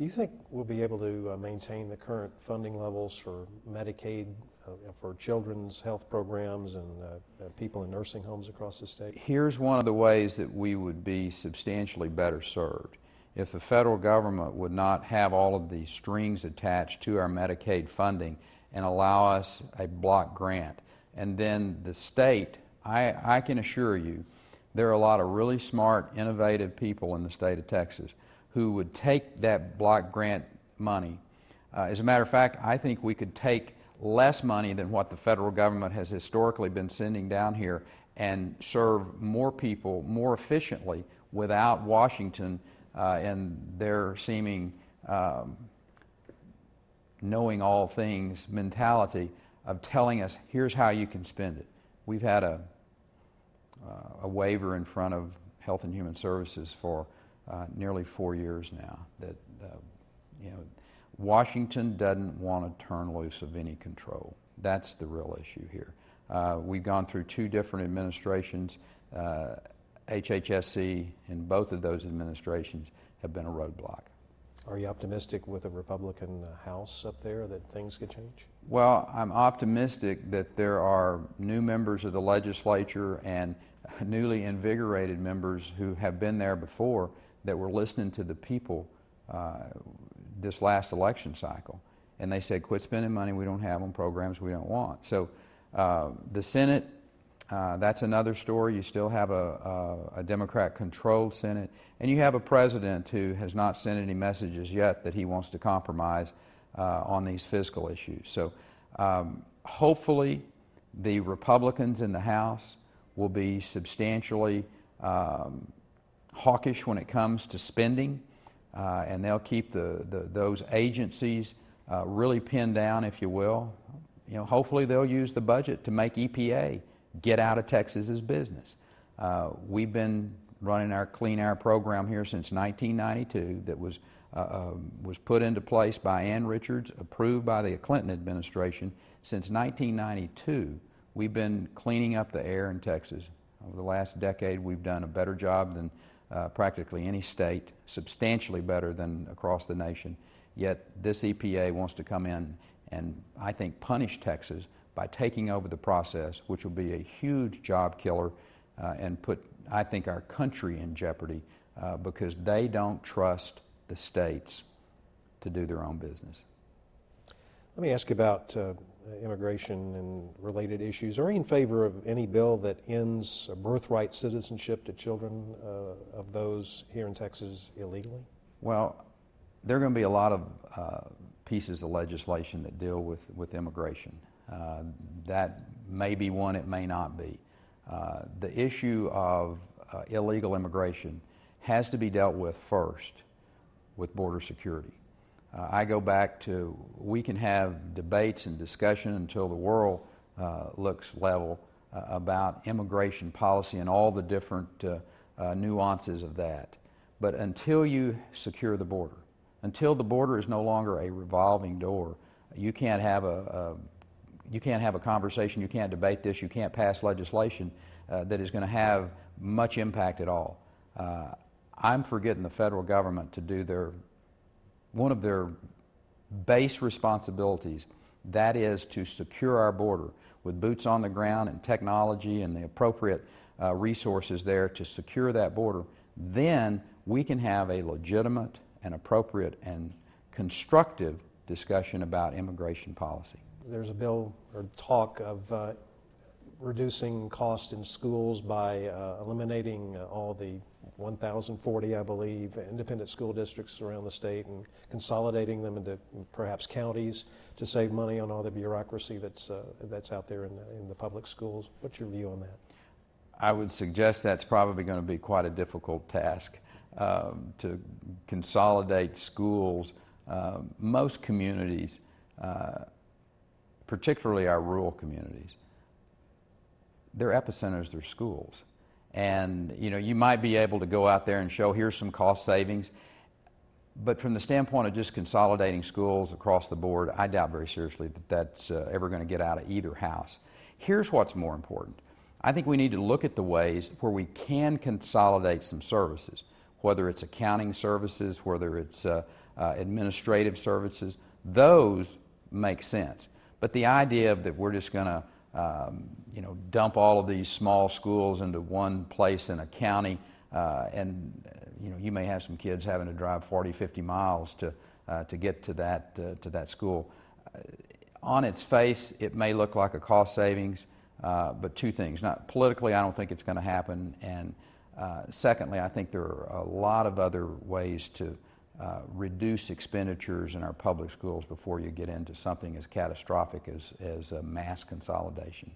Do you think we'll be able to maintain the current funding levels for Medicaid, for children's health programs and people in nursing homes across the state? Here's one of the ways that we would be substantially better served. If the federal government would not have all of these strings attached to our Medicaid funding and allow us a block grant, and then the state, I can assure you, there are a lot of really smart, innovative people in the state of Texas who would take that block grant money. As a matter of fact, I think we could take less money than what the federal government has historically been sending down here and serve more people more efficiently without Washington and their seeming knowing all things mentality of telling us, here's how you can spend it. We've had a waiver in front of Health and Human Services for nearly 4 years now that Washington doesn't want to turn loose of any control. That's the real issue here. We've gone through 2 different administrations. HHSC in both of those administrations have been a roadblock. Are you optimistic with a Republican House up there that things could change? Well, I'm optimistic that there are new members of the legislature and newly invigorated members who have been there before that were listening to the people this last election cycle. And they said, quit spending money we don't have on programs we don't want. So the Senate, that's another story. You still have a Democrat-controlled Senate, and you have a president who has not sent any messages yet that he wants to compromise on these fiscal issues. So hopefully the Republicans in the House will be substantially hawkish when it comes to spending, and they'll keep those agencies really pinned down, if you will. Hopefully they'll use the budget to make EPA get out of Texas's business. We've been running our Clean Air program here since 1992 that was put into place by Ann Richards, approved by the Clinton administration. Since 1992, we've been cleaning up the air in Texas. Over the last decade, we've done a better job than practically any state, substantially better than across the nation. Yet this EPA wants to come in and, I think, punish Texas by taking over the process, which will be a huge job killer and put, I think, our country in jeopardy because they don't trust the states to do their own business. Let me ask you about immigration and related issues. Are you in favor of any bill that ends birthright citizenship to children of those here in Texas illegally? Well, there are going to be a lot of pieces of legislation that deal with immigration. That may be one, it may not be. The issue of illegal immigration has to be dealt with first with border security. I go back to, we can have debates and discussion until the world looks level about immigration policy and all the different nuances of that. But until you secure the border, until the border is no longer a revolving door, you can't have a conversation, you can't debate this, you can't pass legislation that is going to have much impact at all. I'm for getting the federal government to do one of their base responsibilities, that is to secure our border with boots on the ground and technology and the appropriate resources there to secure that border. Then we can have a legitimate and appropriate and constructive discussion about immigration policy. There's a bill or talk of reducing cost in schools by eliminating all the 1,040, I believe, independent school districts around the state and consolidating them into perhaps counties to save money on all the bureaucracy that's out there in the public schools. What's your view on that? I would suggest that's probably going to be quite a difficult task to consolidate schools. Most communities, particularly our rural communities, their epicenters are schools. And you might be able to go out there and show here's some cost savings, but from the standpoint of just consolidating schools across the board, I doubt very seriously that that's ever going to get out of either house. Here's what's more important. I think we need to look at the ways where we can consolidate some services, whether it's accounting services, whether it's administrative services, those make sense. But the idea that we're just going to dump all of these small schools into one place in a county, and you may have some kids having to drive 40, 50 miles to get to that school. On its face, it may look like a cost savings, but two things. Not politically, I don't think it's going to happen, and secondly, I think there are a lot of other ways to reduce expenditures in our public schools before you get into something as catastrophic as mass consolidation.